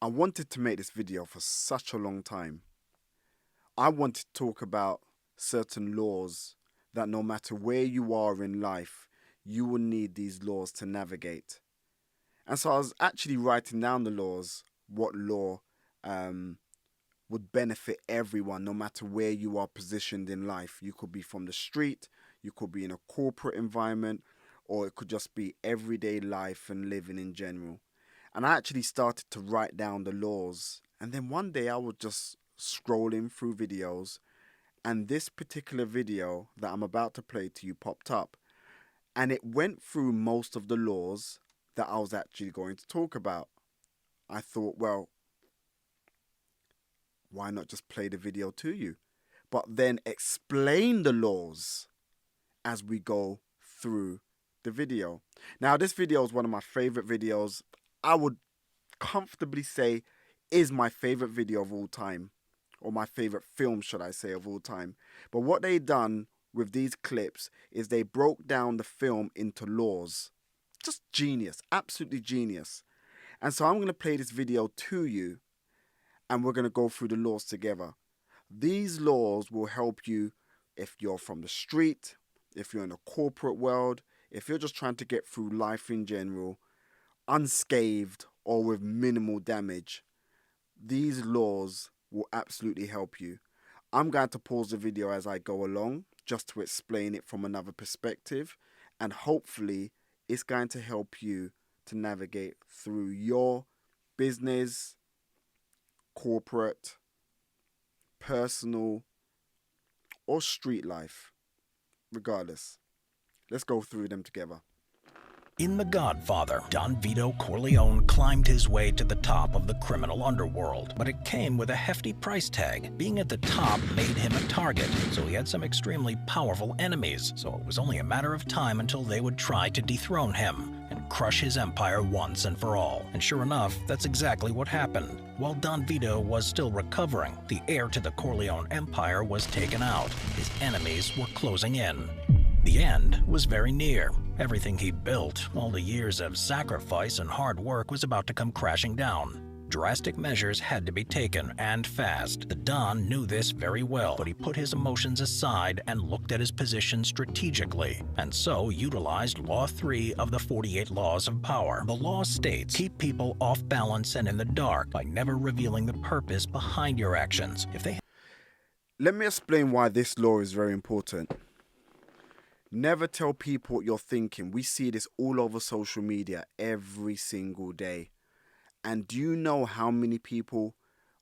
I wanted to make this video for such a long time. I wanted to talk about certain laws that no matter where you are in life, you will need these laws to navigate. And so I was actually writing down the laws, what law would benefit everyone, no matter where you are positioned in life. You could be from the street, you could be in a corporate environment, or it could just be everyday life and living in general. And I actually started to write down the laws. And then one day I was just scrolling through videos, and this particular video that I'm about to play to you popped up. And it went through most of the laws that I was actually going to talk about. I thought, well, why not just play the video to you? But then explain the laws as we go through the video. Now, this video is one of my favorite videos. I would comfortably say is my favorite video of all time, or my favorite film, should I say, of all time. But what they done with these clips is they broke down the film into laws. Just genius, absolutely genius. And so I'm going to play this video to you, and we're going to go through the laws together. These laws will help you if you're from the street, if you're in the corporate world, if you're just trying to get through life in general, unscathed or with minimal damage. These laws will absolutely help you. I'm going to pause the video as I go along just to explain it from another perspective, and hopefully it's going to help you to navigate through your business, corporate, personal, or street life. Regardless, let's go through them together. In The Godfather, Don Vito Corleone climbed his way to the top of the criminal underworld, but it came with a hefty price tag. Being at the top made him a target, so he had some extremely powerful enemies, so it was only a matter of time until they would try to dethrone him and crush his empire once and for all. And sure enough, that's exactly what happened. While Don Vito was still recovering, the heir to the Corleone empire was taken out. His enemies were closing in. The end was very near. Everything he built, all the years of sacrifice and hard work, was about to come crashing down. Drastic measures had to be taken, and fast. The Don knew this very well, but he put his emotions aside and looked at his position strategically, and so utilized Law 3 of the 48 Laws of Power. The law states, keep people off balance and in the dark by never revealing the purpose behind your actions. Let me explain why this law is very important. Never tell people what you're thinking. We see this all over social media every single day. And do you know how many people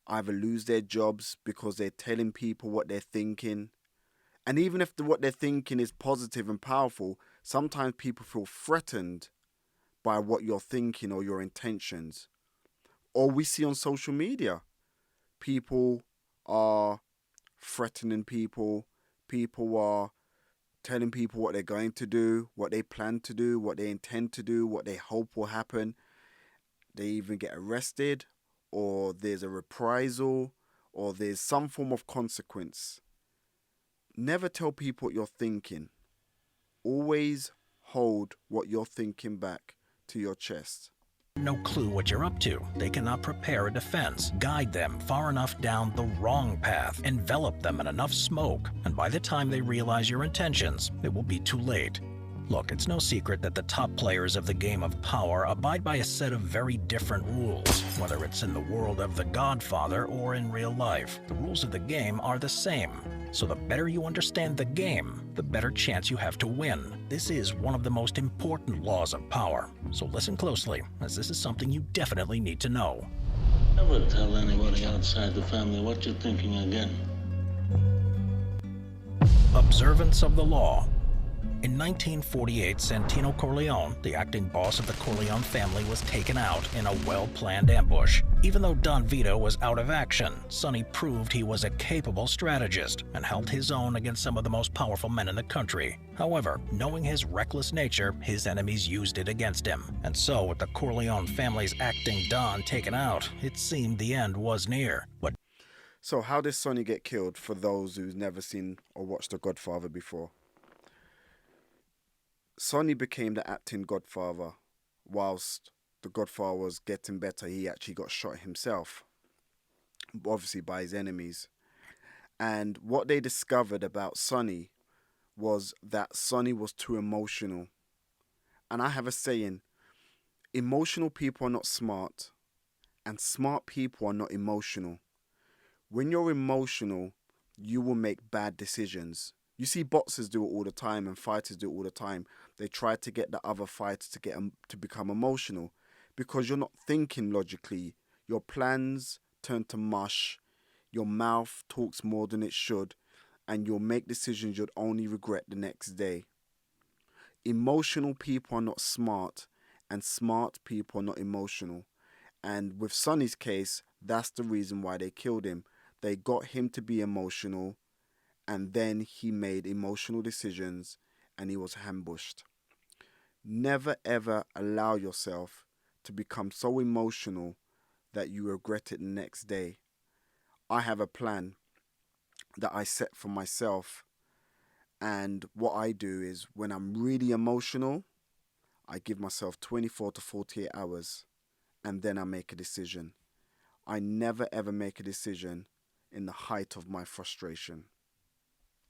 either lose their jobs because they're telling people what they're thinking? And even if what they're thinking is positive and powerful, sometimes people feel threatened by what you're thinking or your intentions. Or we see on social media, people are threatening people. People are telling people what they're going to do, what they plan to do, what they intend to do, what they hope will happen. They even get arrested, or there's a reprisal, or there's some form of consequence. Never tell people what you're thinking. Always hold what you're thinking back to your chest. No clue what you're up to. They cannot prepare a defense, guide them far enough down the wrong path, envelop them in enough smoke, and by the time they realize your intentions, it will be too late. Look, it's no secret that the top players of the game of power abide by a set of very different rules, whether it's in the world of The Godfather or in real life. The rules of the game are the same, so the better you understand the game, the better chance you have to win. This is one of the most important laws of power, so listen closely, as this is something you definitely need to know. Never tell anybody outside the family what you're thinking again. Observance of the law. In 1948, Santino Corleone, the acting boss of the Corleone family, was taken out in a well-planned ambush. Even though Don Vito was out of action, Sonny proved he was a capable strategist and held his own against some of the most powerful men in the country. However, knowing his reckless nature, his enemies used it against him. And so, with the Corleone family's acting Don taken out, it seemed the end was near. But so how did Sonny get killed, for those who've never seen or watched The Godfather before? Sonny became the acting godfather whilst the Godfather was getting better, he actually got shot himself, obviously by his enemies. And what they discovered about Sonny was that Sonny was too emotional. And I have a saying, emotional people are not smart, and smart people are not emotional. When you're emotional, you will make bad decisions. You see boxers do it all the time and fighters do it all the time. They try to get the other fighter to get them to become emotional because you're not thinking logically. Your plans turn to mush. Your mouth talks more than it should, and you'll make decisions you'll only regret the next day. Emotional people are not smart, and smart people are not emotional. And with Sonny's case, that's the reason why they killed him. They got him to be emotional, and then he made emotional decisions, and he was ambushed. Never ever allow yourself to become so emotional that you regret it the next day. I have a plan that I set for myself, and what I do is when I'm really emotional, I give myself 24 to 48 hours, and then I make a decision. I never ever make a decision in the height of my frustration.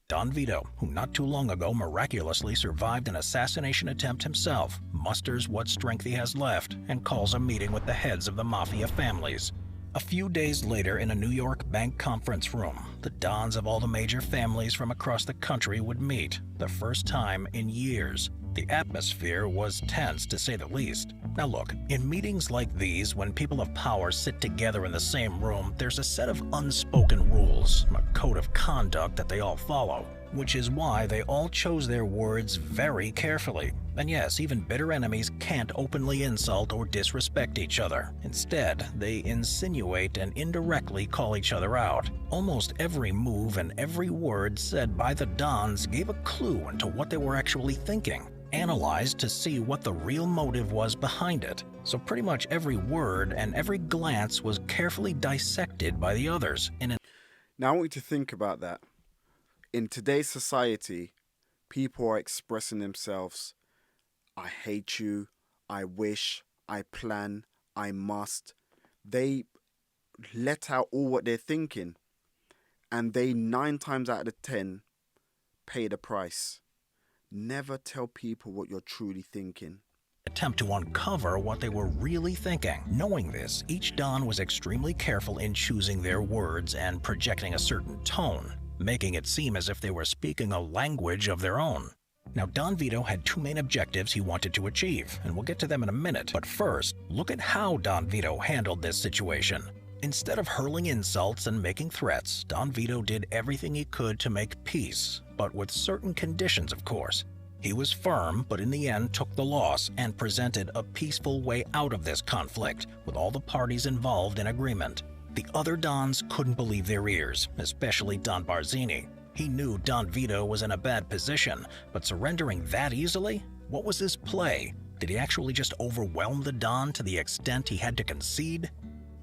Don Vito, who not too long ago miraculously survived an assassination attempt himself, musters what strength he has left and calls a meeting with the heads of the mafia families. A few days later, in a New York bank conference room, the dons of all the major families from across the country would meet, the first time in years. The atmosphere was tense, to say the least. Now look, in meetings like these, when people of power sit together in the same room, there's a set of unspoken rules, a code of conduct that they all follow, which is why they all chose their words very carefully. And yes, even bitter enemies can't openly insult or disrespect each other. Instead, they insinuate and indirectly call each other out. Almost every move and every word said by the dons gave a clue into what they were actually thinking, analyzed to see what the real motive was behind it. So pretty much every word and every glance was carefully dissected by the others. Now I want you to think about that. In today's society, people are expressing themselves. I hate you, I wish, I plan, I must. They let out all what they're thinking, and they 9 times out of 10 pay the price. Never tell people what you're truly thinking. Attempt to uncover what they were really thinking. Knowing this, each don was extremely careful in choosing their words and projecting a certain tone, making it seem as if they were speaking a language of their own. Now, Don Vito had 2 main objectives he wanted to achieve, and we'll get to them in a minute. But first, look at how Don Vito handled this situation. Instead of hurling insults and making threats, Don Vito did everything he could to make peace, but with certain conditions, of course. He was firm, but in the end took the loss and presented a peaceful way out of this conflict, with all the parties involved in agreement. The other dons couldn't believe their ears, especially Don Barzini. He knew Don Vito was in a bad position, but surrendering that easily? What was his play? Did he actually just overwhelm the don to the extent he had to concede?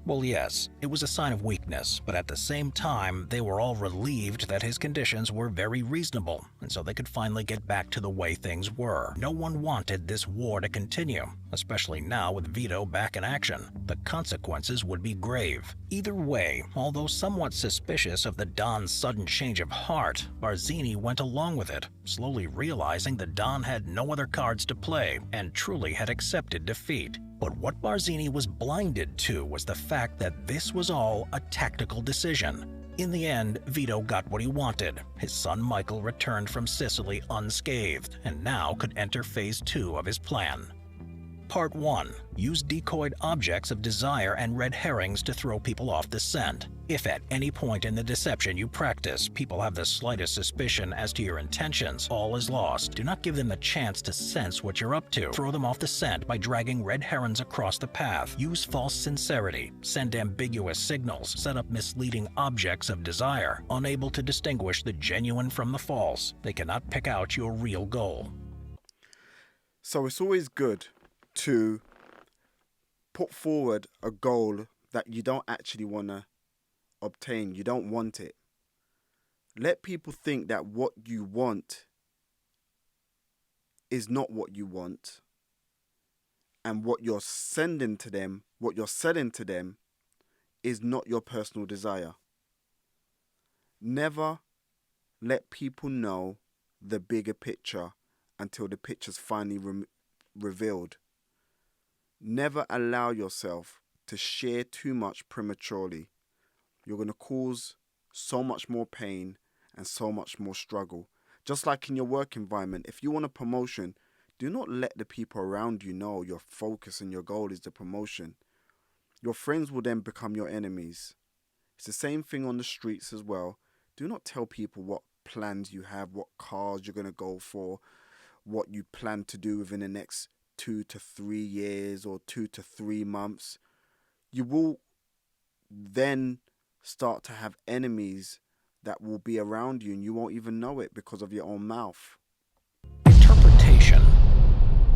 Well, yes, it was a sign of weakness, but at the same time, they were all relieved that his conditions were very reasonable, and so they could finally get back to the way things were. No one wanted this war to continue, especially now with Vito back in action. The consequences would be grave. Either way, although somewhat suspicious of the Don's sudden change of heart, Barzini went along with it, slowly realizing the Don had no other cards to play and truly had accepted defeat. But what Barzini was blinded to was the fact that this was all a tactical decision. In the end, Vito got what he wanted. His son Michael returned from Sicily unscathed, and now could enter phase 2 of his plan. Part 1. Use decoyed objects of desire and red herrings to throw people off the scent. If at any point in the deception you practice, people have the slightest suspicion as to your intentions, all is lost. Do not give them the chance to sense what you're up to. Throw them off the scent by dragging red herons across the path. Use false sincerity. Send ambiguous signals. Set up misleading objects of desire. Unable to distinguish the genuine from the false, they cannot pick out your real goal. So it's always good to put forward a goal that you don't actually want to obtain. You don't want it. Let people think that what you want is not what you want, and what you're sending to them, what you're selling to them, is not your personal desire. Never let people know the bigger picture until the picture's finally revealed. Never allow yourself to share too much prematurely. You're going to cause so much more pain and so much more struggle. Just like in your work environment, if you want a promotion, do not let the people around you know your focus and your goal is the promotion. Your friends will then become your enemies. It's the same thing on the streets as well. Do not tell people what plans you have, what cars you're going to go for, what you plan to do within the next 2 to 3 years or 2 to 3 months. You will then start to have enemies that will be around you and you won't even know it because of your own mouth. Interpretation.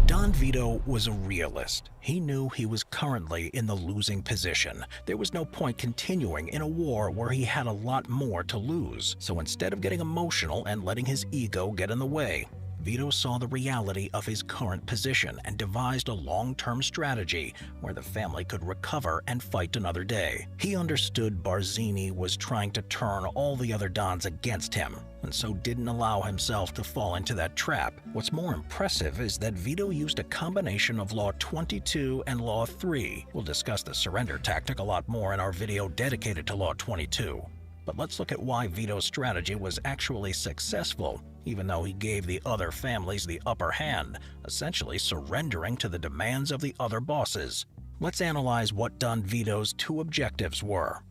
Don Vito was a realist. He knew he was currently in the losing position. There was no point continuing in a war where he had a lot more to lose. So instead of getting emotional and letting his ego get in the way, Vito saw the reality of his current position and devised a long-term strategy where the family could recover and fight another day. He understood Barzini was trying to turn all the other Dons against him, and so didn't allow himself to fall into that trap. What's more impressive is that Vito used a combination of Law 22 and Law 3. We'll discuss the surrender tactic a lot more in our video dedicated to Law 22. But let's look at why Vito's strategy was actually successful, even though he gave the other families the upper hand, essentially surrendering to the demands of the other bosses. Let's analyze what Don Vito's 2 objectives were.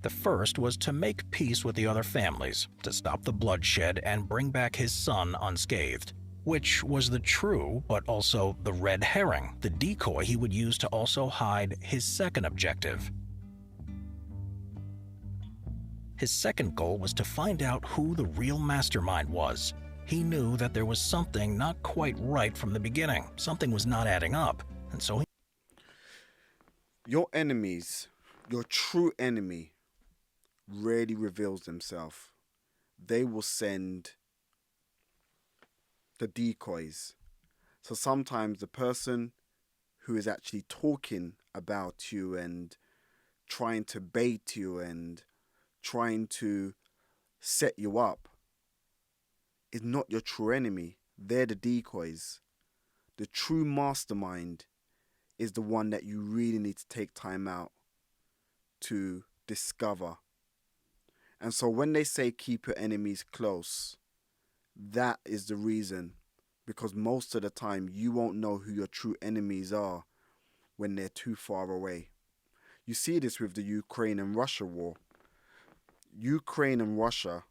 The first was to make peace with the other families, to stop the bloodshed and bring back his son unscathed, which was the true but also the red herring, the decoy he would use to also hide his second objective. His second goal was to find out who the real mastermind was. He knew that there was something not quite right from the beginning. Something was not adding up, and so Your enemies, your true enemy, rarely reveals themselves. They will send the decoys. So sometimes the person who is actually talking about you and trying to bait you and trying to set you up is not your true enemy. They're the decoys. The true mastermind is the one that you really need to take time out to discover. And so when they say keep your enemies close, that is the reason. Because most of the time you won't know who your true enemies are when they're too far away. You see this with the Ukraine and Russia war. Ukraine and Russia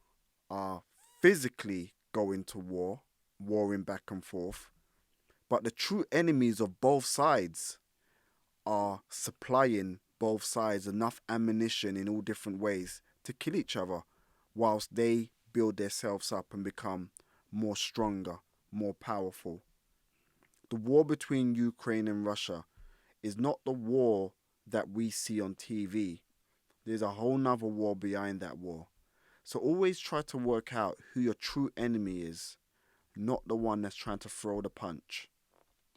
are physically going to war, warring back and forth, but the true enemies of both sides are supplying both sides enough ammunition in all different ways to kill each other, whilst they build themselves up and become more stronger, more powerful. The war between Ukraine and Russia is not the war that we see on TV. There's a whole nother war behind that war. So always try to work out who your true enemy is, not the one that's trying to throw the punch.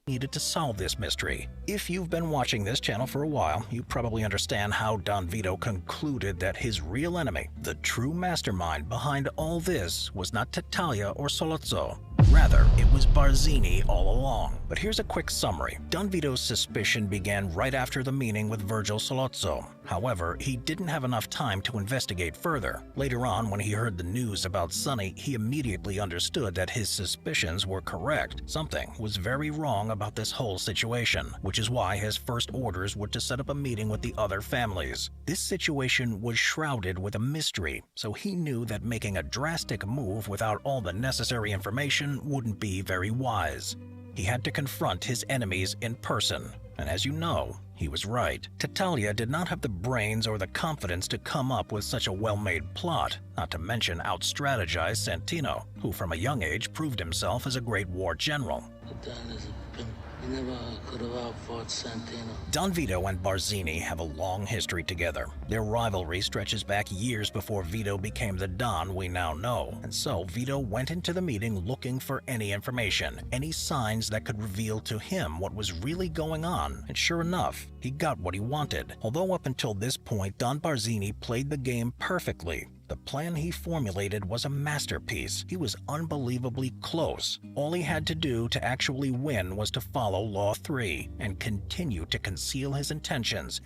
Needed to solve this mystery. If you've been watching this channel for a while, you probably understand how Don Vito concluded that his real enemy, the true mastermind behind all this, was not Tattaglia or Sollozzo. Rather, it was Barzini all along. But here's a quick summary. Don Vito's suspicion began right after the meeting with Virgil Sollozzo. However, he didn't have enough time to investigate further. Later on, when he heard the news about Sonny, he immediately understood that his suspicions were correct. Something was very wrong about this whole situation, which is why his first orders were to set up a meeting with the other families. This situation was shrouded with a mystery, so he knew that making a drastic move without all the necessary information wouldn't be very wise. He had to confront his enemies in person, and as you know, he was right. Tattaglia did not have the brains or the confidence to come up with such a well-made plot, not to mention out-strategize Santino, who from a young age proved himself as a great war general. The Don has been You never could have outfought Santino. Don Vito and Barzini have a long history together. Their rivalry stretches back years before Vito became the Don we now know, and so Vito went into the meeting looking for any information, any signs that could reveal to him what was really going on, and sure enough, he got what he wanted. Although up until this point, Don Barzini played the game perfectly. The plan he formulated was a masterpiece. He was unbelievably close. All he had to do to actually win was to follow Law 3 and continue to conceal his intentions.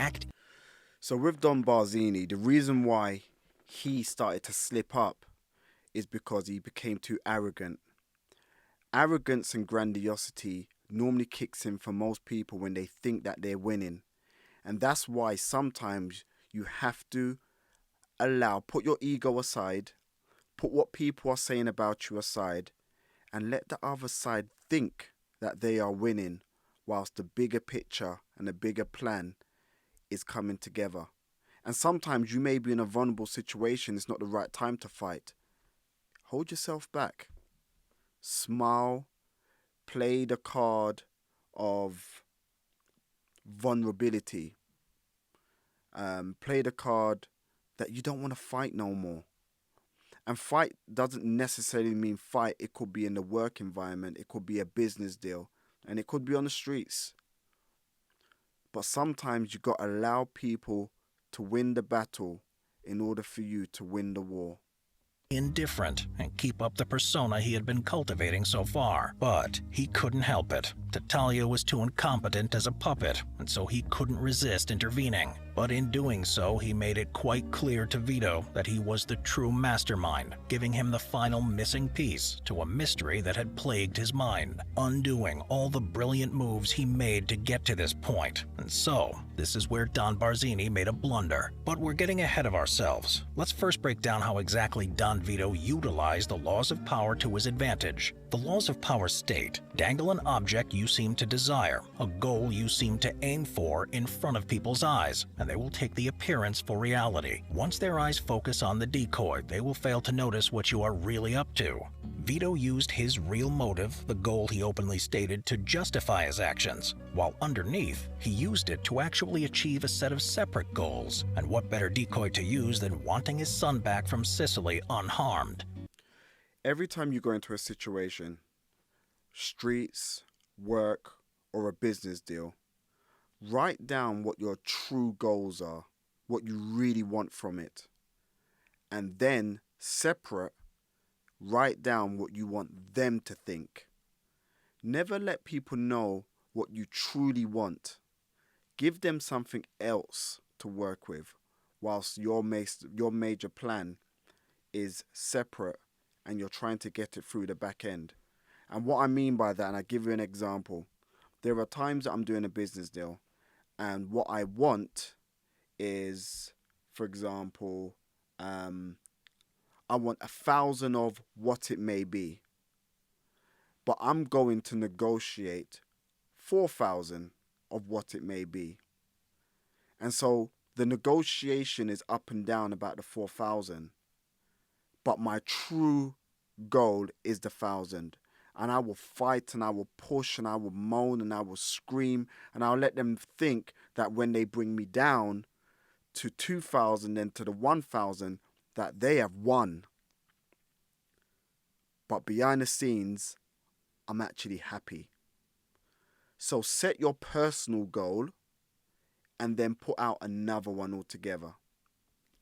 So with Don Barzini, the reason why he started to slip up is because he became too arrogant. Arrogance and grandiosity normally kicks in for most people when they think that they're winning. And that's why sometimes you have to put your ego aside, put what people are saying about you aside, and let the other side think that they are winning, whilst the bigger picture and the bigger plan is coming together. And sometimes you may be in a vulnerable situation, it's not the right time to fight. Hold yourself back. Smile, play the card of vulnerability. Play the card that you don't want to fight no more. And fight doesn't necessarily mean fight. It could be in the work environment. It could be a business deal. And it could be on the streets. But sometimes you got to allow people to win the battle in order for you to win the war. Indifferent and keep up the persona he had been cultivating so far. But he couldn't help it. Tattaglia was too incompetent as a puppet, and so he couldn't resist intervening. But in doing so, he made it quite clear to Vito that he was the true mastermind, giving him the final missing piece to a mystery that had plagued his mind, undoing all the brilliant moves he made to get to this point. And so, this is where Don Barzini made a blunder. But we're getting ahead of ourselves. Let's first break down how exactly Don Vito utilized the laws of power to his advantage. The laws of power state, dangle an object you seem to desire, a goal you seem to aim for in front of people's eyes, and they will take the appearance for reality. Once their eyes focus on the decoy, they will fail to notice what you are really up to. Vito used his real motive, the goal he openly stated, to justify his actions, while underneath, he used it to actually achieve a set of separate goals. And what better decoy to use than wanting his son back from Sicily unharmed? Every time you go into a situation, streets, work, or a business deal, write down what your true goals are, what you really want from it. And then, separate, write down what you want them to think. Never let people know what you truly want. Give them something else to work with, whilst your major plan is separate and you're trying to get it through the back end. And what I mean by that, and I'll give you an example. There are times that I'm doing a business deal, and what I want is, for example, I want 1,000 of what it may be. But I'm going to negotiate 4,000 of what it may be. And so the negotiation is up and down about the 4,000. But my true goal is the 1,000. And I will fight and I will push and I will moan and I will scream. And I'll let them think that when they bring me down to 2,000 and to the 1,000, that they have won. But behind the scenes, I'm actually happy. So set your personal goal and then put out another one altogether.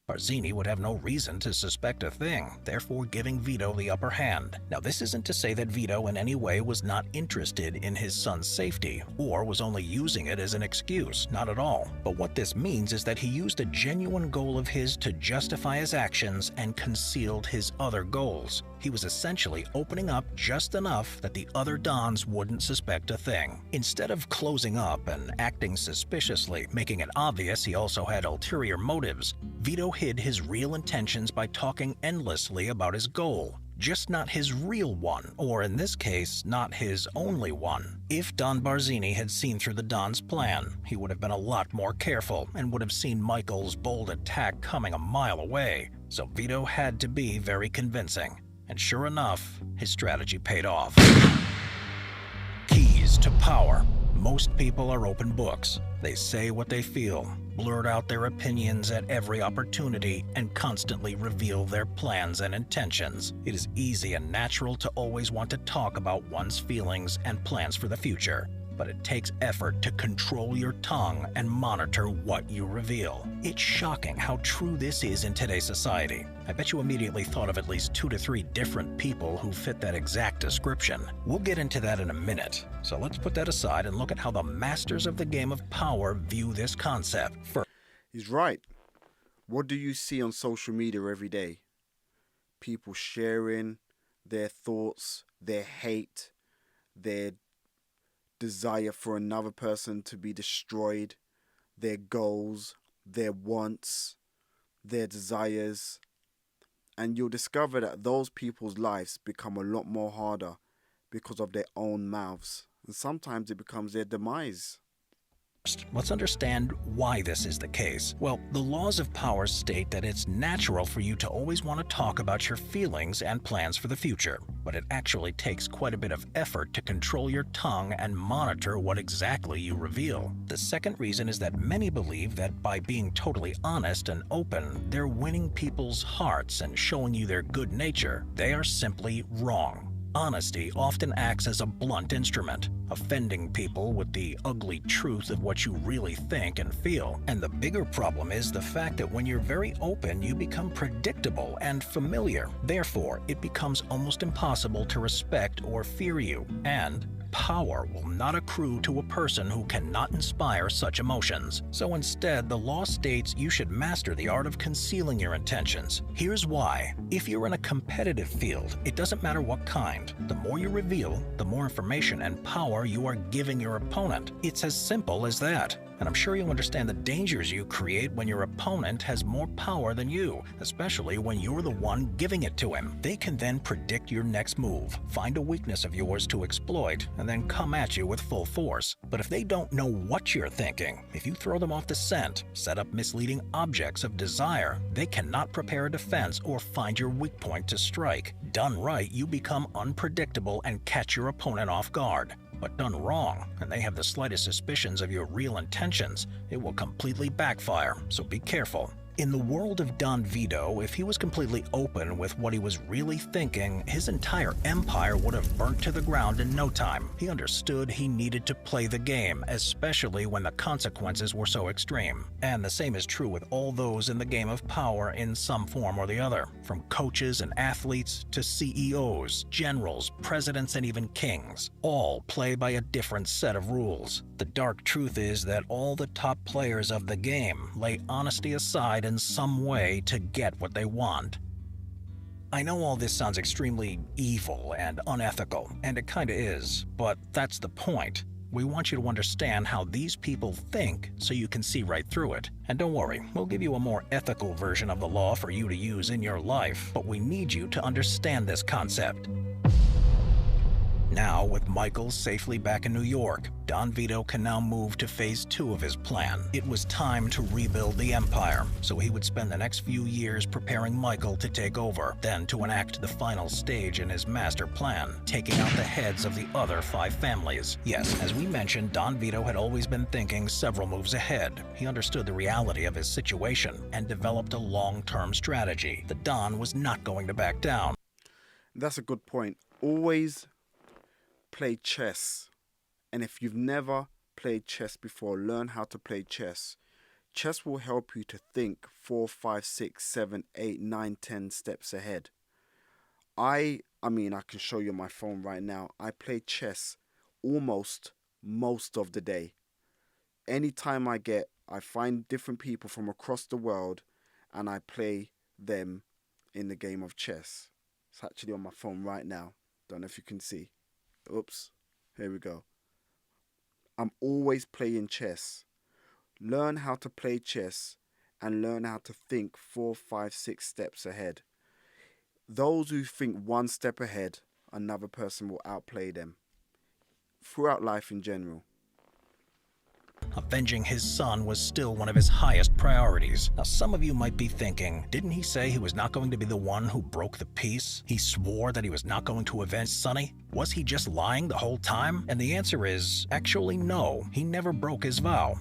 Barzini would have no reason to suspect a thing, therefore giving Vito the upper hand. Now, this isn't to say that Vito in any way was not interested in his son's safety, or was only using it as an excuse, not at all. But what this means is that he used a genuine goal of his to justify his actions and concealed his other goals. He was essentially opening up just enough that the other Dons wouldn't suspect a thing. Instead of closing up and acting suspiciously, making it obvious he also had ulterior motives, Vito hid his real intentions by talking endlessly about his goal. Just not his real one, or in this case, not his only one. If Don Barzini had seen through the Don's plan, he would have been a lot more careful and would have seen Michael's bold attack coming a mile away. So Vito had to be very convincing. And sure enough, his strategy paid off. Keys to power. Most people are open books. They say what they feel, blurt out their opinions at every opportunity, and constantly reveal their plans and intentions. It is easy and natural to always want to talk about one's feelings and plans for the future, but it takes effort to control your tongue and monitor what you reveal. It's shocking how true this is in today's society. I bet you immediately thought of at least 2 to 3 different people who fit that exact description. We'll get into that in a minute, so let's put that aside and look at how the masters of the game of power view this concept. First, He's right. What do you see on social media every day? People sharing their thoughts, their hate, their desire for another person to be destroyed, their goals, their wants, their desires. And you'll discover that those people's lives become a lot more harder because of their own mouths. And sometimes it becomes their demise. let's understand why this is the case. Well, the laws of power state that it's natural for you to always want to talk about your feelings and plans for the future, but it actually takes quite a bit of effort to control your tongue and monitor what exactly you reveal. The second reason is that many believe that by being totally honest and open, they're winning people's hearts and showing you their good nature. They are simply wrong. Honesty often acts as a blunt instrument, offending people with the ugly truth of what you really think and feel. And the bigger problem is the fact that when you're very open, you become predictable and familiar. Therefore, it becomes almost impossible to respect or fear you. And power will not accrue to a person who cannot inspire such emotions. So instead, the law states you should master the art of concealing your intentions. Here's why. If you're in a competitive field, it doesn't matter what kind. The more you reveal, the more information and power you are giving your opponent. It's as simple as that. And I'm sure you understand the dangers you create when your opponent has more power than you, especially when you're the one giving it to him. They can then predict your next move, find a weakness of yours to exploit, and then come at you with full force. But if they don't know what you're thinking, if you throw them off the scent, set up misleading objects of desire, they cannot prepare a defense or find your weak point to strike. Done right, you become unpredictable and catch your opponent off guard. But done wrong, and they have the slightest suspicions of your real intentions, it will completely backfire, so be careful. In the world of Don Vito, if he was completely open with what he was really thinking, his entire empire would have burnt to the ground in no time. He understood he needed to play the game, especially when the consequences were so extreme. And the same is true with all those in the game of power in some form or the other, from coaches and athletes to CEOs, generals, presidents, and even kings. All play by a different set of rules. The dark truth is that all the top players of the game lay honesty aside in some way to get what they want. I know all this sounds extremely evil and unethical, and it kinda is, but that's the point. We want you to understand how these people think so you can see right through it. And don't worry, we'll give you a more ethical version of the law for you to use in your life, but we need you to understand this concept. Now, with Michael safely back in New York, Don Vito can now move to phase 2 of his plan. It was time to rebuild the empire, so he would spend the next few years preparing Michael to take over, then to enact the final stage in his master plan, taking out the heads of the other 5 families. Yes, as we mentioned, Don Vito had always been thinking several moves ahead. He understood the reality of his situation and developed a long-term strategy. The Don was not going to back down. That's a good point. Always play chess. And if you've never played chess before, learn how to play chess. Chess will help you to think 4, 5, 6, 7, 8, 9, 10 steps ahead. I can show you my phone right now. I play chess almost most of the day. Anytime I find different people from across the world and I play them in the game of chess. It's actually on my phone right now. Don't know if you can see. Oops, here we go. I'm always playing chess. Learn how to play chess and learn how to think 4, 5, 6 steps ahead. Those who think 1 step ahead, another person will outplay them. Throughout life in general. Avenging his son was still one of his highest priorities. Now, some of you might be thinking, didn't he say he was not going to be the one who broke the peace? He swore that he was not going to avenge Sonny? Was he just lying the whole time? And the answer is, actually no, he never broke his vow.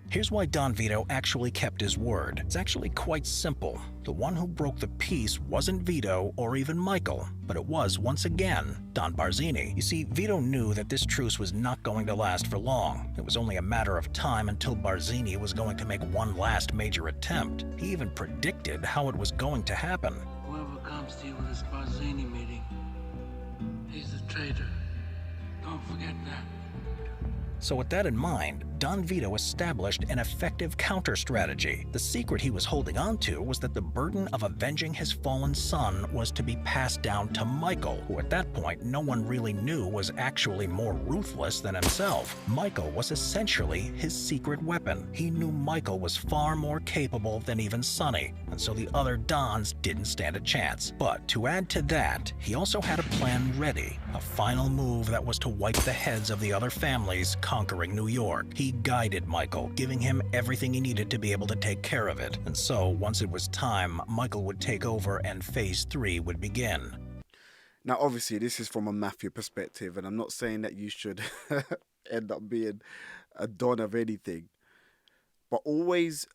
Here's why Don Vito actually kept his word. It's actually quite simple. The one who broke the peace wasn't Vito or even Michael, but it was, once again, Don Barzini. You see, Vito knew that this truce was not going to last for long. It was only a matter of time until Barzini was going to make one last major attempt. He even predicted how it was going to happen. Whoever comes to you with this Barzini meeting, he's a traitor. Don't forget that. So with that in mind, Don Vito established an effective counter-strategy. The secret he was holding on to was that the burden of avenging his fallen son was to be passed down to Michael, who at that point no one really knew was actually more ruthless than himself. Michael was essentially his secret weapon. He knew Michael was far more capable than even Sonny, and so the other Dons didn't stand a chance. But to add to that, he also had a plan ready, a final move that was to wipe the heads of the other families conquering New York. He guided Michael, giving him everything he needed to be able to take care of it. And so, once it was time, Michael would take over and Phase 3 would begin. Now, obviously, this is from a mafia perspective, and I'm not saying that you should end up being a don of anything. But always,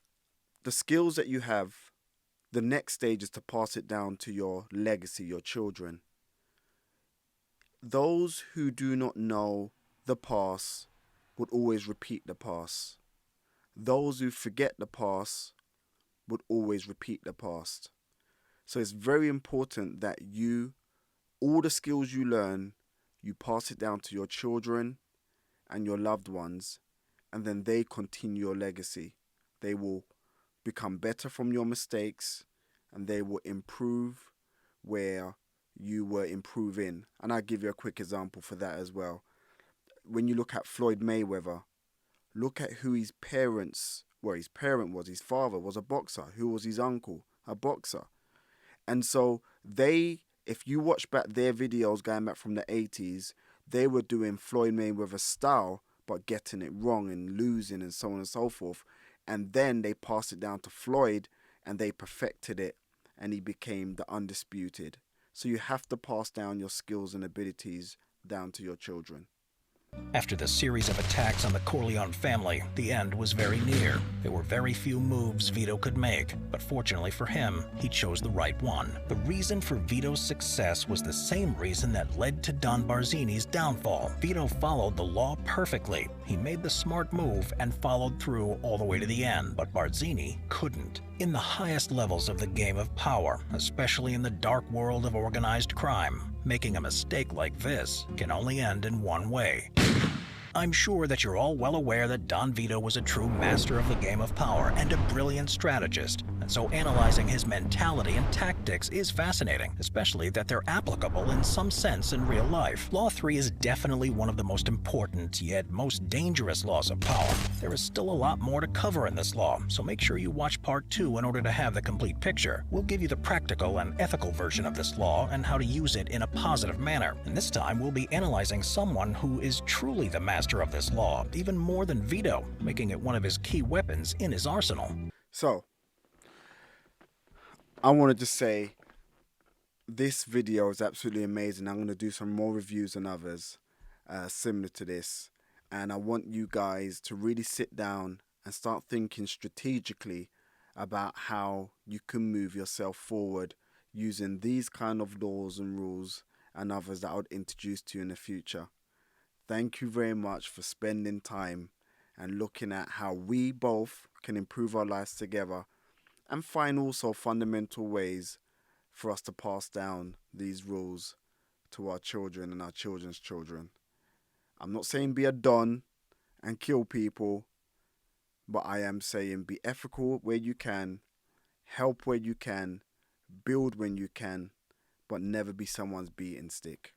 the skills that you have, the next stage is to pass it down to your legacy, your children. Those who do not know the past would always repeat the past. Those who forget the past would always repeat the past. So it's very important that all the skills you learn, you pass it down to your children and your loved ones, and then they continue your legacy. They will become better from your mistakes, and they will improve where you were improving. And I'll give you a quick example for that as well. When you look at Floyd Mayweather, look at who his parents were. His parent was, his father was a boxer. Who was his uncle? A boxer. And so if you watch back their videos going back from the 80s, they were doing Floyd Mayweather's style, but getting it wrong and losing and so on and so forth. And then they passed it down to Floyd and they perfected it and he became the undisputed. So you have to pass down your skills and abilities down to your children. After the series of attacks on the Corleone family, the end was very near. There were very few moves Vito could make, but fortunately for him, he chose the right one. The reason for Vito's success was the same reason that led to Don Barzini's downfall. Vito followed the law perfectly. He made the smart move and followed through all the way to the end, but Barzini couldn't. In the highest levels of the game of power, especially in the dark world of organized crime, making a mistake like this can only end in one way. I'm sure that you're all well aware that Don Vito was a true master of the game of power and a brilliant strategist, and so analyzing his mentality and tactics is fascinating, especially that they're applicable in some sense in real life. Law 3 is definitely one of the most important, yet most dangerous laws of power. There is still a lot more to cover in this law, so make sure you watch Part 2 in order to have the complete picture. We'll give you the practical and ethical version of this law and how to use it in a positive manner. And this time we'll be analyzing someone who is truly the master of this law, even more than Vito, making it one of his key weapons in his arsenal. So, I want to just say, this video is absolutely amazing. I'm going to do some more reviews and others similar to this. And I want you guys to really sit down and start thinking strategically about how you can move yourself forward using these kind of laws and rules and others that I would introduce to you in the future. Thank you very much for spending time and looking at how we both can improve our lives together and find also fundamental ways for us to pass down these rules to our children and our children's children. I'm not saying be a don and kill people, but I am saying be ethical where you can, help where you can, build when you can, but never be someone's beating stick.